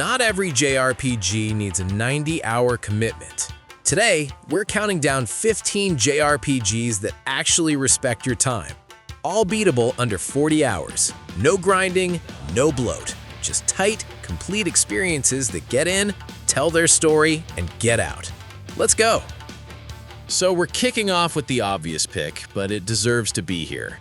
Not every JRPG needs a 90-hour commitment. Today, we're counting down 15 JRPGs that actually respect your time. All beatable under 40 hours. No grinding, no bloat. Just tight, complete experiences that get in, tell their story, and get out. Let's go! So we're kicking off with the obvious pick, but it deserves to be here.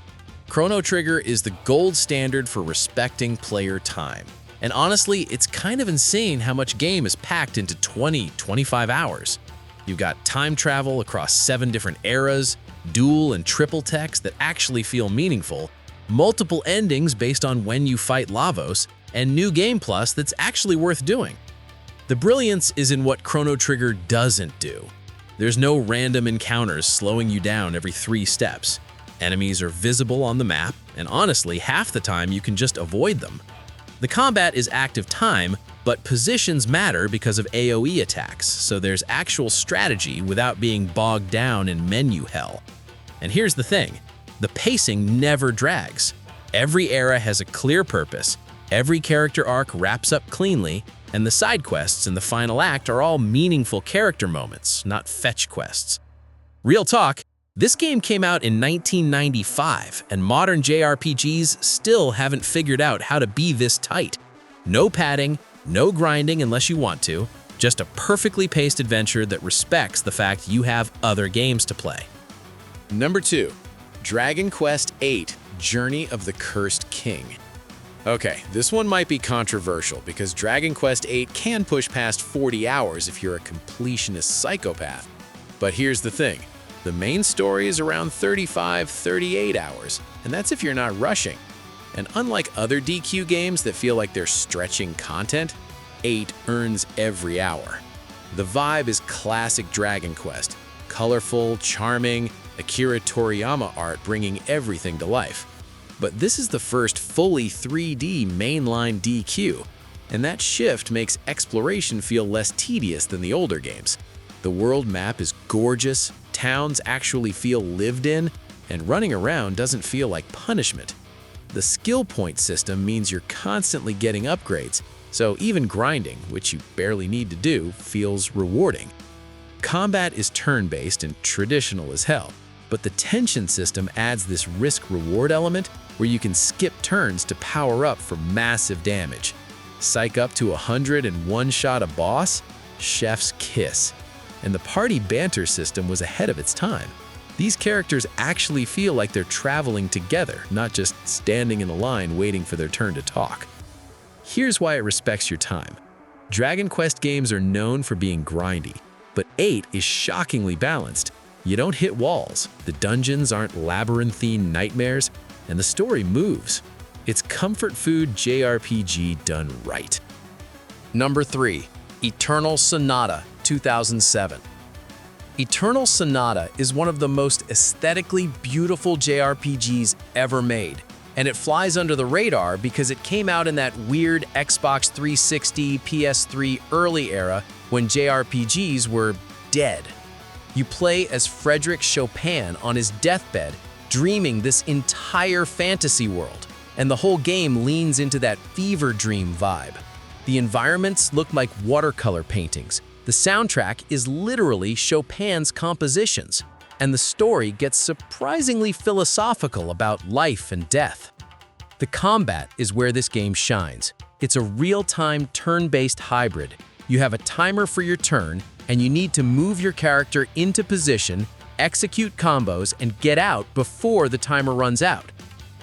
Chrono Trigger is the gold standard for respecting player time. And honestly, it's kind of insane how much game is packed into 20-25 hours. You've got time travel across 7 different eras, dual and triple techs that actually feel meaningful, multiple endings based on when you fight Lavos, and new game plus that's actually worth doing. The brilliance is in what Chrono Trigger doesn't do. There's no random encounters slowing you down every 3 steps. Enemies are visible on the map, and honestly, half the time you can just avoid them. The combat is active time, but positions matter because of AoE attacks, so there's actual strategy without being bogged down in menu hell. And here's the thing, the pacing never drags. Every era has a clear purpose, every character arc wraps up cleanly, and the side quests in the final act are all meaningful character moments, not fetch quests. Real talk, this game came out in 1995, and modern JRPGs still haven't figured out how to be this tight. No padding, no grinding unless you want to, just a perfectly paced adventure that respects the fact you have other games to play. Number 2. Dragon Quest VIII: Journey of the Cursed King. Okay, this one might be controversial because Dragon Quest VIII can push past 40 hours if you're a completionist psychopath. But here's the thing. The main story is around 35-38 hours, and that's if you're not rushing. And unlike other DQ games that feel like they're stretching content, 8 earns every hour. The vibe is classic Dragon Quest, colorful, charming, Akira Toriyama art bringing everything to life. But this is the first fully 3D mainline DQ, and that shift makes exploration feel less tedious than the older games. The world map is gorgeous, towns actually feel lived in, and running around doesn't feel like punishment. The skill point system means you're constantly getting upgrades, so even grinding, which you barely need to do, feels rewarding. Combat is turn-based and traditional as hell, but the tension system adds this risk-reward element where you can skip turns to power up for massive damage. Psych up to 100 and one-shot a boss? Chef's kiss. And the party banter system was ahead of its time. These characters actually feel like they're traveling together, not just standing in a line waiting for their turn to talk. Here's why it respects your time. Dragon Quest games are known for being grindy, but 8 is shockingly balanced. You don't hit walls, the dungeons aren't labyrinthine nightmares, and the story moves. It's comfort food JRPG done right. Number 3. Eternal Sonata 2007. Eternal Sonata is one of the most aesthetically beautiful JRPGs ever made, and it flies under the radar because it came out in that weird Xbox 360, PS3 early era when JRPGs were dead. You play as Frédéric Chopin on his deathbed, dreaming this entire fantasy world, and the whole game leans into that fever dream vibe. The environments look like watercolor paintings. The soundtrack is literally Chopin's compositions, and the story gets surprisingly philosophical about life and death. The combat is where this game shines. It's a real-time turn-based hybrid. You have a timer for your turn, and you need to move your character into position, execute combos, and get out before the timer runs out.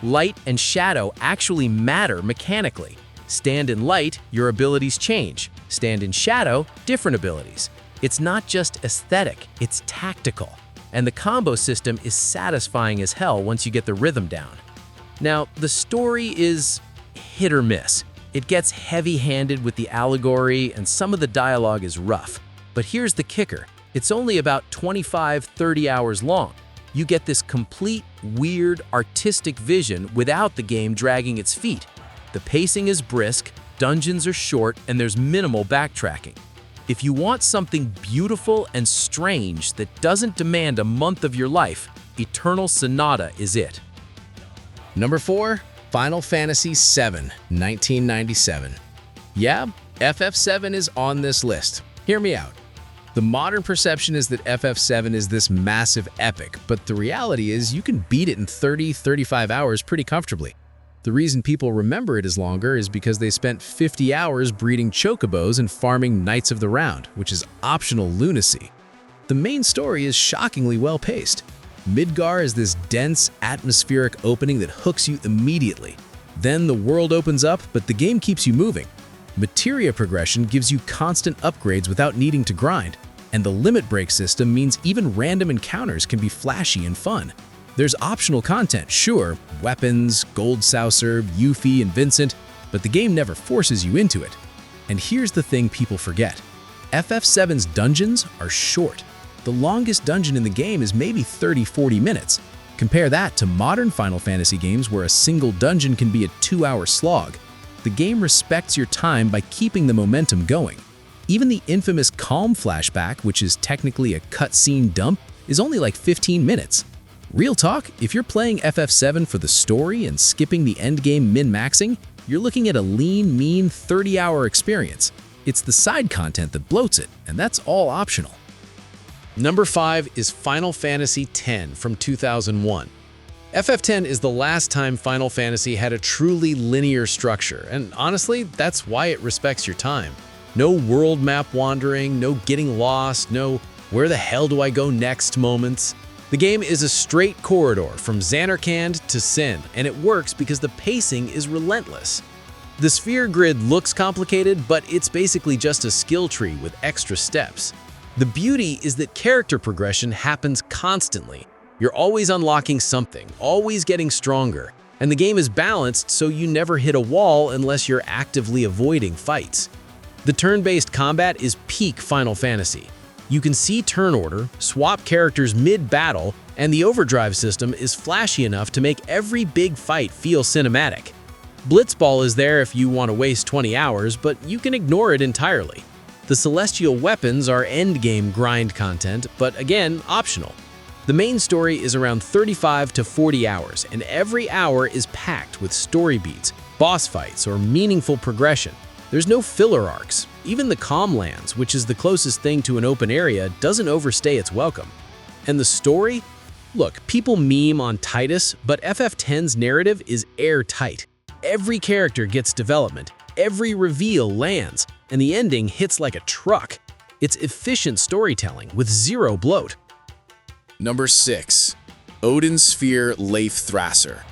Light and shadow actually matter mechanically. Stand in light, your abilities change. Stand in shadow, different abilities. It's not just aesthetic, it's tactical. And the combo system is satisfying as hell once you get the rhythm down. Now, the story is hit or miss. It gets heavy-handed with the allegory and some of the dialogue is rough. But here's the kicker. It's only about 25-30 hours long. You get this complete, weird, artistic vision without the game dragging its feet. The pacing is brisk, dungeons are short, and there's minimal backtracking. If you want something beautiful and strange that doesn't demand a month of your life, Eternal Sonata is it. Number 4. Final Fantasy VII, 1997. Yeah, FF7 is on this list. Hear me out. The modern perception is that FF7 is this massive epic, but the reality is you can beat it in 30-35 hours pretty comfortably. The reason people remember it as longer is because they spent 50 hours breeding chocobos and farming Knights of the Round, which is optional lunacy. The main story is shockingly well-paced. Midgar is this dense, atmospheric opening that hooks you immediately. Then the world opens up, but the game keeps you moving. Materia progression gives you constant upgrades without needing to grind, and the limit break system means even random encounters can be flashy and fun. There's optional content, sure, weapons, Gold Saucer, Yuffie, and Vincent, but the game never forces you into it. And here's the thing people forget. FF7's dungeons are short. The longest dungeon in the game is maybe 30-40 minutes. Compare that to modern Final Fantasy games where a single dungeon can be a 2-hour slog. The game respects your time by keeping the momentum going. Even the infamous Calm flashback, which is technically a cutscene dump, is only like 15 minutes. Real talk, if you're playing FF7 for the story and skipping the endgame min-maxing, you're looking at a lean, mean 30-hour experience. It's the side content that bloats it, and that's all optional. Number 5 is Final Fantasy X from 2001. FF10 is the last time Final Fantasy had a truly linear structure, and honestly, that's why it respects your time. No world map wandering, no getting lost, no where the hell do I go next moments. The game is a straight corridor from Xanarkand to Sin, and it works because the pacing is relentless. The sphere grid looks complicated, but it's basically just a skill tree with extra steps. The beauty is that character progression happens constantly. You're always unlocking something, always getting stronger, and the game is balanced so you never hit a wall unless you're actively avoiding fights. The turn-based combat is peak Final Fantasy. You can see turn order, swap characters mid-battle, and the overdrive system is flashy enough to make every big fight feel cinematic. Blitzball is there if you want to waste 20 hours, but you can ignore it entirely. The celestial weapons are endgame grind content, but again, optional. The main story is around 35 to 40 hours, and every hour is packed with story beats, boss fights, or meaningful progression. There's no filler arcs. Even the Calm Lands, which is the closest thing to an open area, doesn't overstay its welcome. And the story? Look, people meme on Titus, but FF10's narrative is airtight. Every character gets development, every reveal lands, and the ending hits like a truck. It's efficient storytelling with zero bloat. Number 6. Odin Sphere Leif Thrasser.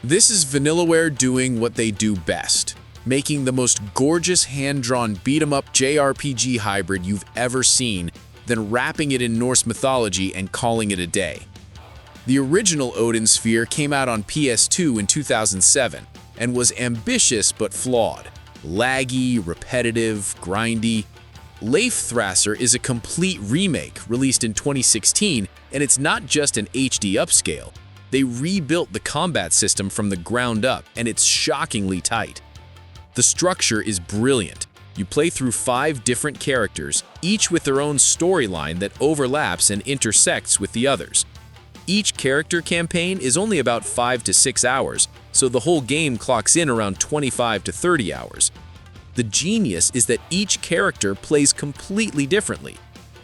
This is Vanillaware doing what they do best, making the most gorgeous hand-drawn beat-em-up JRPG hybrid you've ever seen, then wrapping it in Norse mythology and calling it a day. The original Odin Sphere came out on PS2 in 2007 and was ambitious but flawed. Laggy, repetitive, grindy. Leif Thrasser is a complete remake released in 2016, and it's not just an HD upscale. They rebuilt the combat system from the ground up, and it's shockingly tight. The structure is brilliant. You play through 5 different characters, each with their own storyline that overlaps and intersects with the others. Each character campaign is only about 5 to 6 hours, so the whole game clocks in around 25 to 30 hours. The genius is that each character plays completely differently.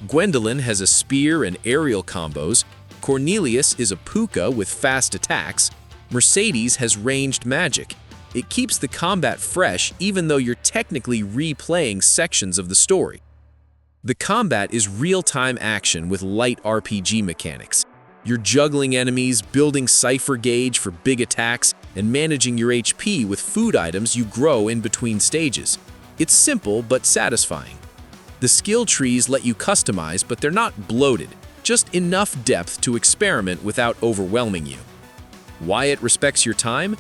Gwendolyn has a spear and aerial combos, Cornelius is a puka with fast attacks, Mercedes has ranged magic. It keeps the combat fresh even though you're technically replaying sections of the story. The combat is real-time action with light RPG mechanics. You're juggling enemies, building cipher gauge for big attacks, and managing your HP with food items you grow in between stages. It's simple but satisfying. The skill trees let you customize, but they're not bloated, just enough depth to experiment without overwhelming you. Why it respects your time?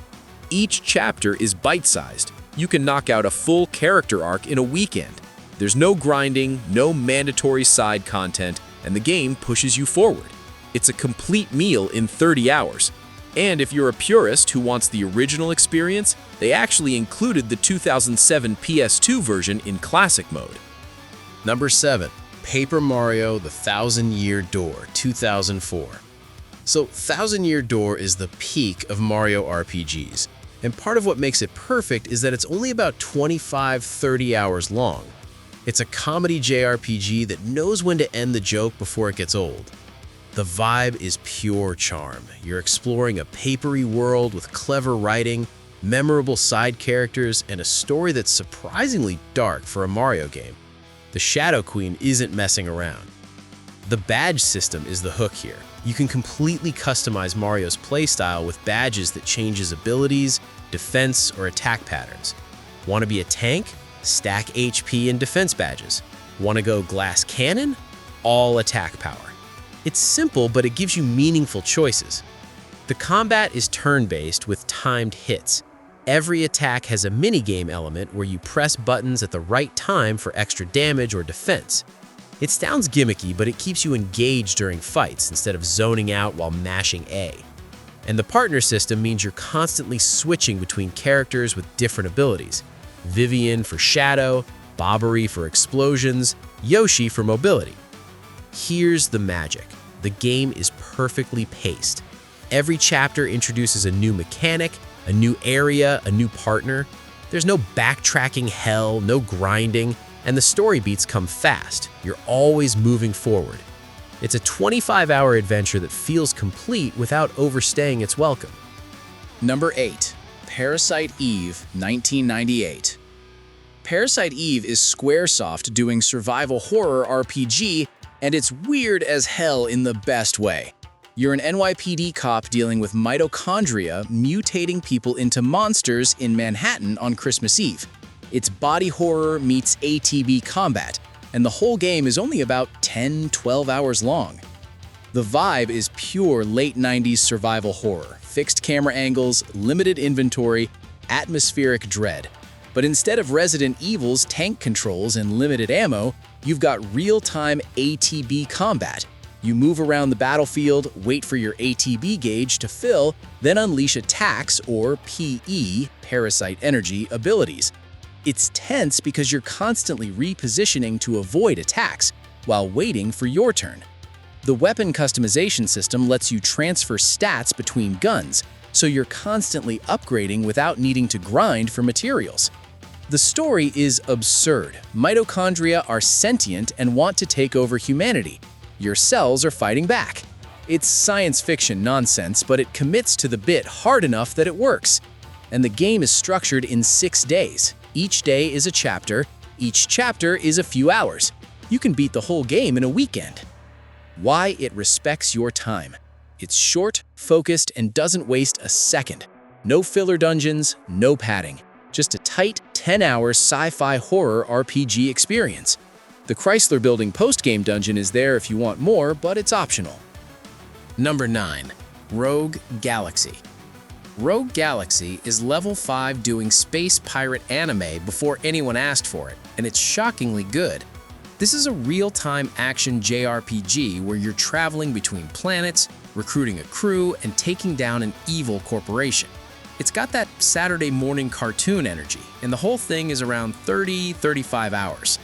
Each chapter is bite-sized. You can knock out a full character arc in a weekend. There's no grinding, no mandatory side content, and the game pushes you forward. It's a complete meal in 30 hours. And if you're a purist who wants the original experience, they actually included the 2007 PS2 version in classic mode. Number 7. Paper Mario: The Thousand Year Door, 2004. So, Thousand Year Door is the peak of Mario RPGs. And part of what makes it perfect is that it's only about 25–30 hours long. It's a comedy JRPG that knows when to end the joke before it gets old. The vibe is pure charm. You're exploring a papery world with clever writing, memorable side characters, and a story that's surprisingly dark for a Mario game. The Shadow Queen isn't messing around. The badge system is the hook here. You can completely customize Mario's playstyle with badges that changes abilities, defense, or attack patterns. Want to be a tank? Stack HP and defense badges. Want to go glass cannon? All attack power. It's simple, but it gives you meaningful choices. The combat is turn-based with timed hits. Every attack has a minigame element where you press buttons at the right time for extra damage or defense. It sounds gimmicky, but it keeps you engaged during fights instead of zoning out while mashing A. And the partner system means you're constantly switching between characters with different abilities. Vivian for Shadow, Bobbery for explosions, Yoshi for mobility. Here's the magic. The game is perfectly paced. Every chapter introduces a new mechanic, a new area, a new partner. There's no backtracking hell, no grinding, and the story beats come fast. You're always moving forward. It's a 25-hour adventure that feels complete without overstaying its welcome. Number 8. Parasite Eve, 1998. Parasite Eve is Squaresoft doing survival horror RPG, and it's weird as hell in the best way. You're an NYPD cop dealing with mitochondria mutating people into monsters in Manhattan on Christmas Eve. It's body horror meets ATB combat, and the whole game is only about 10–12 hours long. The vibe is pure late 90s survival horror, fixed camera angles, limited inventory, atmospheric dread. But instead of Resident Evil's tank controls and limited ammo, you've got real-time ATB combat. You move around the battlefield, wait for your ATB gauge to fill, then unleash attacks or PE, parasite energy, abilities. It's tense because you're constantly repositioning to avoid attacks while waiting for your turn. The weapon customization system lets you transfer stats between guns, so you're constantly upgrading without needing to grind for materials. The story is absurd. Mitochondria are sentient and want to take over humanity. Your cells are fighting back. It's science fiction nonsense, but it commits to the bit hard enough that it works. And the game is structured in 6 days. Each day is a chapter. Each chapter is a few hours. You can beat the whole game in a weekend. Why it respects your time. It's short, focused, and doesn't waste a second. No filler dungeons, no padding. Just a tight, 10-hour sci-fi horror RPG experience. The Chrysler Building post-game dungeon is there if you want more, but it's optional. Number 9. Rogue Galaxy. Rogue Galaxy is level 5 doing space pirate anime before anyone asked for it, and it's shockingly good. This is a real-time action JRPG where you're traveling between planets, recruiting a crew, and taking down an evil corporation. It's got that Saturday morning cartoon energy, and the whole thing is around 30–35 hours.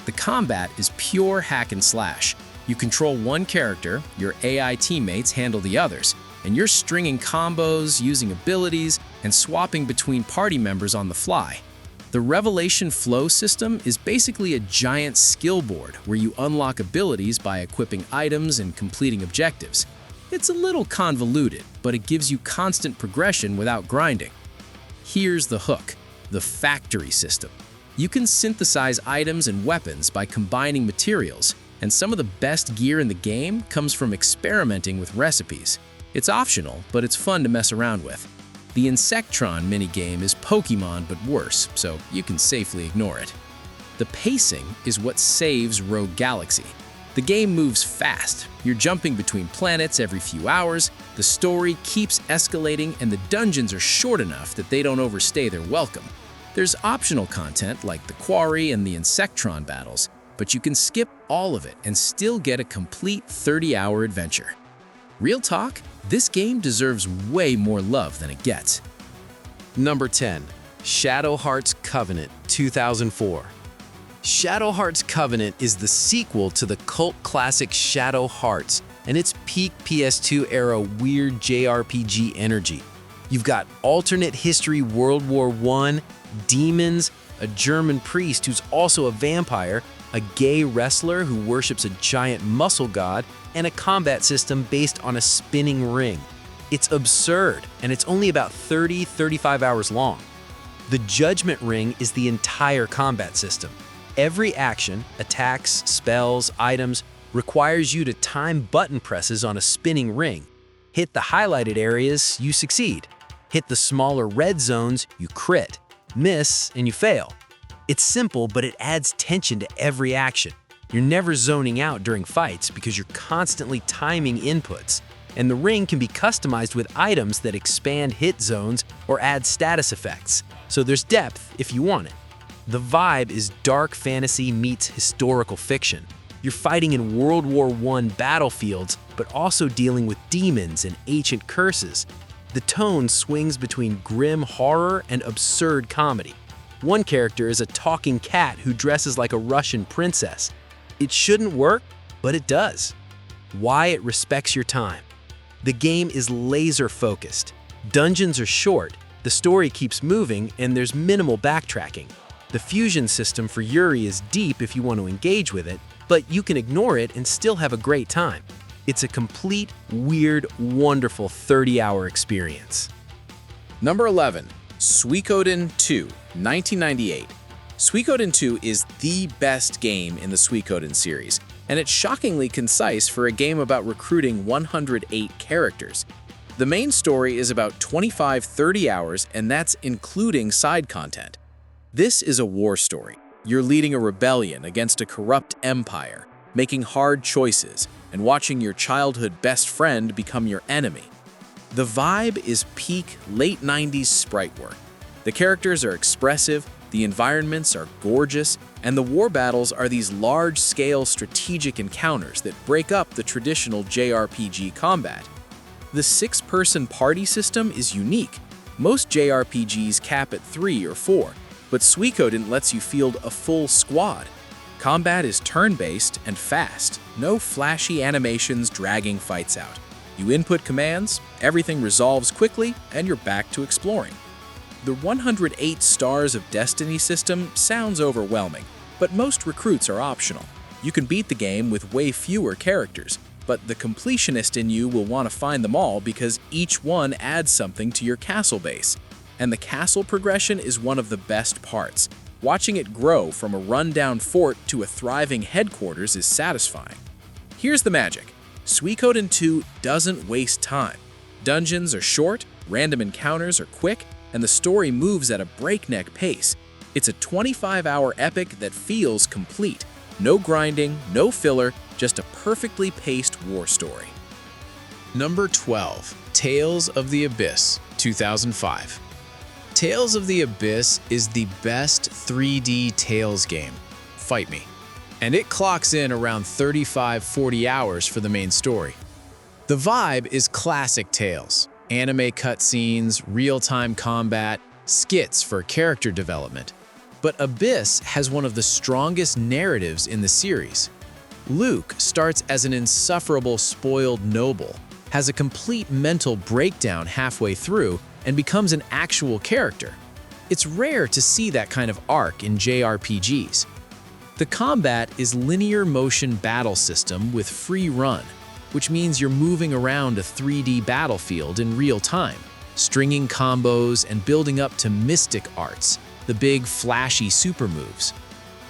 The combat is pure hack and slash. You control one character, your AI teammates handle the others, and you're stringing combos, using abilities, and swapping between party members on the fly. The Revelation Flow system is basically a giant skill board where you unlock abilities by equipping items and completing objectives. It's a little convoluted, but it gives you constant progression without grinding. Here's the hook, the factory system. You can synthesize items and weapons by combining materials, and some of the best gear in the game comes from experimenting with recipes. It's optional, but it's fun to mess around with. The Insectron minigame is Pokemon but worse, so you can safely ignore it. The pacing is what saves Rogue Galaxy. The game moves fast. You're jumping between planets every few hours, the story keeps escalating, and the dungeons are short enough that they don't overstay their welcome. There's optional content like the Quarry and the Insectron battles, but you can skip all of it and still get a complete 30-hour adventure. Real talk, this game deserves way more love than it gets. Number 10. Shadow Hearts Covenant 2004. Shadow Hearts Covenant is the sequel to the cult classic Shadow Hearts and its peak PS2 era weird JRPG energy. You've got alternate history World War I, demons, a German priest who's also a vampire, a gay wrestler who worships a giant muscle god, and a combat system based on a spinning ring. It's absurd, and it's only about 35 hours long. The Judgment Ring is the entire combat system. Every action, attacks, spells, items, requires you to time button presses on a spinning ring. Hit the highlighted areas, you succeed. Hit the smaller red zones, you crit. Miss, and you fail. It's simple, but it adds tension to every action. You're never zoning out during fights because you're constantly timing inputs, and the ring can be customized with items that expand hit zones or add status effects, so there's depth if you want it. The vibe is dark fantasy meets historical fiction. You're fighting in World War I battlefields, but also dealing with demons and ancient curses. The tone swings between grim horror and absurd comedy. One character is a talking cat who dresses like a Russian princess. It shouldn't work, but it does. Why it respects your time. The game is laser-focused. Dungeons are short, the story keeps moving, and there's minimal backtracking. The fusion system for Yuri is deep if you want to engage with it, but you can ignore it and still have a great time. It's a complete, weird, wonderful 30-hour experience. Number 11. Suikoden 2, 1998. Suikoden 2 is the best game in the Suikoden series, and it's shockingly concise for a game about recruiting 108 characters. The main story is about 25-30 hours, and that's including side content. This is a war story. You're leading a rebellion against a corrupt empire, making hard choices, and watching your childhood best friend become your enemy. The vibe is peak late 90s sprite work. The characters are expressive, the environments are gorgeous, and the war battles are these large-scale strategic encounters that break up the traditional JRPG combat. The 6-person party system is unique. Most JRPGs cap at 3 or 4, but Suikoden lets you field a full squad. Combat is turn-based and fast, no flashy animations dragging fights out. You input commands, everything resolves quickly, and you're back to exploring. The 108 Stars of Destiny system sounds overwhelming, but most recruits are optional. You can beat the game with way fewer characters, but the completionist in you will want to find them all because each one adds something to your castle base. And the castle progression is one of the best parts. Watching it grow from a rundown fort to a thriving headquarters is satisfying. Here's the magic. Suikoden 2 doesn't waste time. Dungeons are short, random encounters are quick, and the story moves at a breakneck pace. It's a 25-hour epic that feels complete. No grinding, no filler, just a perfectly paced war story. Number 12. Tales of the Abyss, 2005. Tales of the Abyss is the best 3D Tales game. Fight me. And it clocks in around 35-40 hours for the main story. The vibe is classic Tales. Anime cutscenes, real-time combat, skits for character development. But Abyss has one of the strongest narratives in the series. Luke starts as an insufferable spoiled noble, has a complete mental breakdown halfway through, and becomes an actual character. It's rare to see that kind of arc in JRPGs. The combat is linear motion battle system with free run, which means you're moving around a 3D battlefield in real time, stringing combos and building up to mystic arts, the big flashy super moves.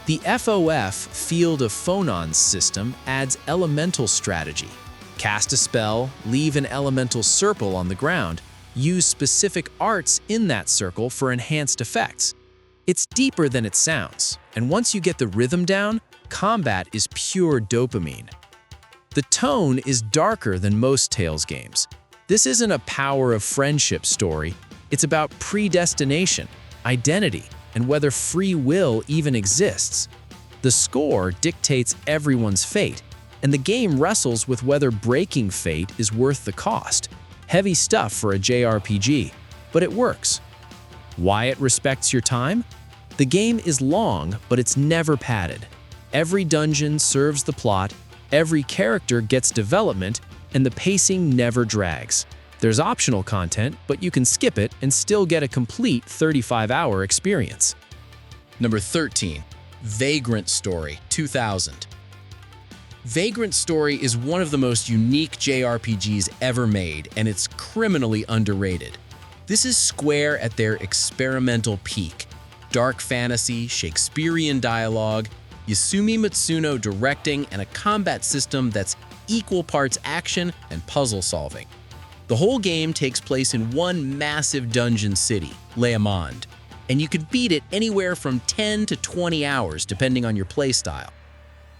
The FOF Field of Phonons system adds elemental strategy. Cast a spell, leave an elemental circle on the ground, use specific arts in that circle for enhanced effects. It's deeper than it sounds, and once you get the rhythm down, combat is pure dopamine. The tone is darker than most Tales games. This isn't a power of friendship story, it's about predestination, identity, and whether free will even exists. The score dictates everyone's fate, and the game wrestles with whether breaking fate is worth the cost. Heavy stuff for a JRPG, but it works. Why it respects your time? The game is long, but it's never padded. Every dungeon serves the plot, every character gets development, and the pacing never drags. There's optional content, but you can skip it and still get a complete 35-hour experience. Number 13. Vagrant Story 2000. Vagrant Story is one of the most unique JRPGs ever made, and it's criminally underrated. This is Square at their experimental peak. Dark fantasy, Shakespearean dialogue, Yasumi Matsuno directing, and a combat system that's equal parts action and puzzle solving. The whole game takes place in one massive dungeon city, Leamond, and you can beat it anywhere from 10 to 20 hours depending on your playstyle.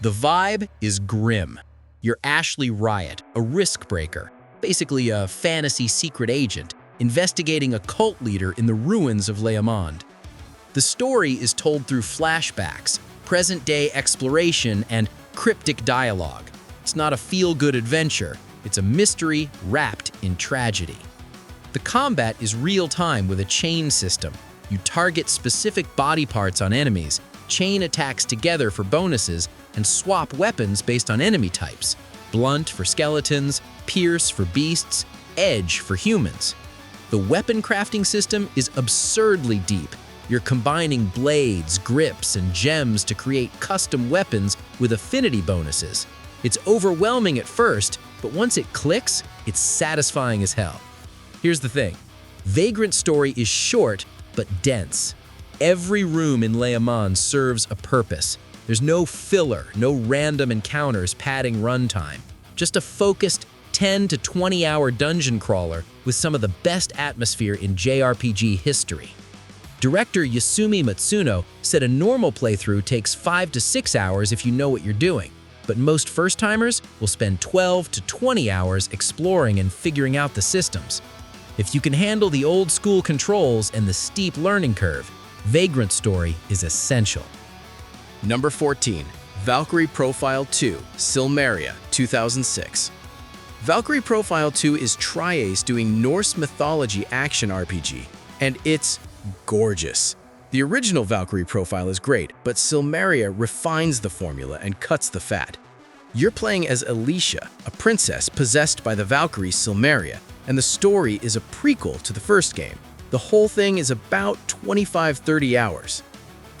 The vibe is grim. You're Ashley Riot, a risk breaker, basically a fantasy secret agent, investigating a cult leader in the ruins of Leamond. The story is told through flashbacks, present-day exploration, and cryptic dialogue. It's not a feel-good adventure, it's a mystery wrapped in tragedy. The combat is real-time with a chain system. You target specific body parts on enemies, chain attacks together for bonuses, and swap weapons based on enemy types. Blunt for skeletons, pierce for beasts, edge for humans. The weapon crafting system is absurdly deep. You're combining blades, grips, and gems to create custom weapons with affinity bonuses. It's overwhelming at first, but once it clicks, it's satisfying as hell. Here's the thing. Vagrant Story is short, but dense. Every room in Leamond serves a purpose. There's no filler, no random encounters padding runtime. Just a focused 10 to 20 hour dungeon crawler with some of the best atmosphere in JRPG history. Director Yasumi Matsuno said a normal playthrough takes 5 to 6 hours if you know what you're doing, but most first-timers will spend 12 to 20 hours exploring and figuring out the systems. If you can handle the old-school controls and the steep learning curve, Vagrant Story is essential. Number 14. Valkyrie Profile 2, Silmeria, 2006. Valkyrie Profile 2 is Tri-Ace doing Norse mythology action RPG, and it's gorgeous. The original Valkyrie Profile is great, but Silmeria refines the formula and cuts the fat. You're playing as Alicia, a princess possessed by the Valkyrie Silmeria, and the story is a prequel to the first game. The whole thing is about 25-30 hours.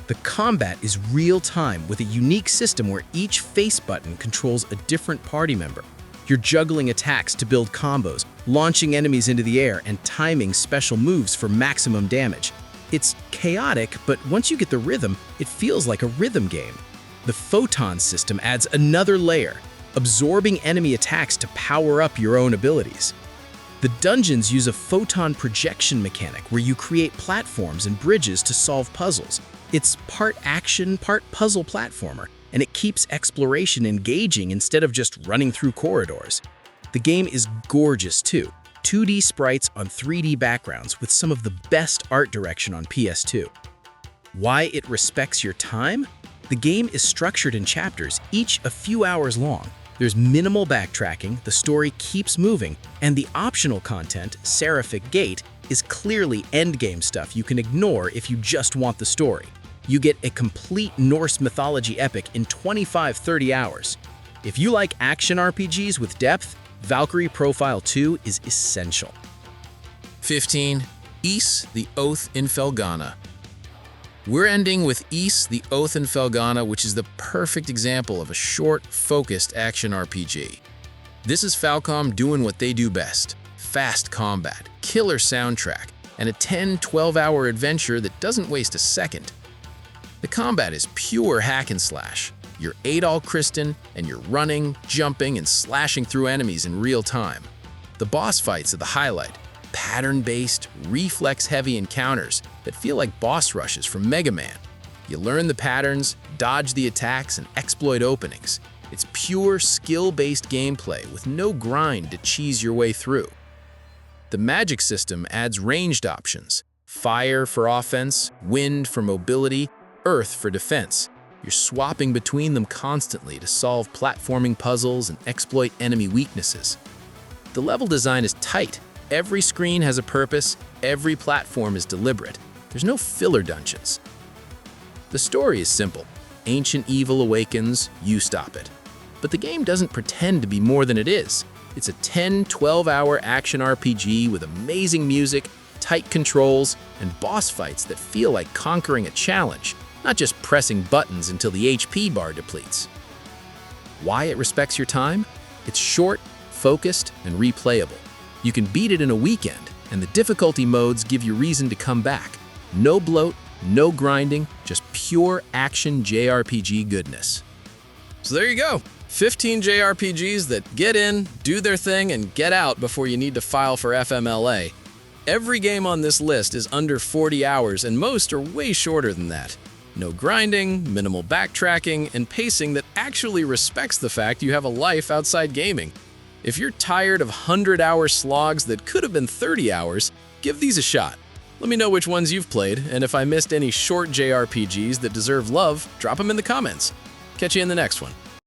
The combat is real-time with a unique system where each face button controls a different party member. You're juggling attacks to build combos, launching enemies into the air, and timing special moves for maximum damage. It's chaotic, but once you get the rhythm, it feels like a rhythm game. The photon system adds another layer, absorbing enemy attacks to power up your own abilities. The dungeons use a photon projection mechanic where you create platforms and bridges to solve puzzles. It's part action, part puzzle platformer, and it keeps exploration engaging instead of just running through corridors. The game is gorgeous too. 2D sprites on 3D backgrounds with some of the best art direction on PS2. Why it respects your time? The game is structured in chapters, each a few hours long. There's minimal backtracking, the story keeps moving, and the optional content, Seraphic Gate, is clearly endgame stuff you can ignore if you just want the story. You get a complete Norse mythology epic in 25-30 hours. If you like action RPGs with depth, Valkyrie Profile 2 is essential. 15. Ys, the Oath in Felghana. We're ending with Ys, the Oath in Felghana, which is the perfect example of a short, focused action RPG. This is Falcom doing what they do best: fast combat, killer soundtrack, and a 10-12 hour adventure that doesn't waste a second. The combat is pure hack and slash. You're Adol Kristen, and you're running, jumping, and slashing through enemies in real time. The boss fights are the highlight. Pattern-based, reflex-heavy encounters that feel like boss rushes from Mega Man. You learn the patterns, dodge the attacks, and exploit openings. It's pure skill-based gameplay with no grind to cheese your way through. The magic system adds ranged options: fire for offense, wind for mobility, earth for defense. You're swapping between them constantly to solve platforming puzzles and exploit enemy weaknesses. The level design is tight. Every screen has a purpose, every platform is deliberate. There's no filler dungeons. The story is simple. Ancient evil awakens, you stop it. But the game doesn't pretend to be more than it is. It's a 10-12-hour action RPG with amazing music, tight controls, and boss fights that feel like conquering a challenge, not just pressing buttons until the HP bar depletes. Why it respects your time? It's short, focused, and replayable. You can beat it in a weekend, and the difficulty modes give you reason to come back. No bloat, no grinding, just pure action JRPG goodness. So there you go. 15 JRPGs that get in, do their thing, and get out before you need to file for FMLA. Every game on this list is under 40 hours, and most are way shorter than that. No grinding, minimal backtracking, and pacing that actually respects the fact you have a life outside gaming. If you're tired of 100-hour slogs that could have been 30 hours, give these a shot. Let me know which ones you've played, and if I missed any short JRPGs that deserve love, drop them in the comments. Catch you in the next one.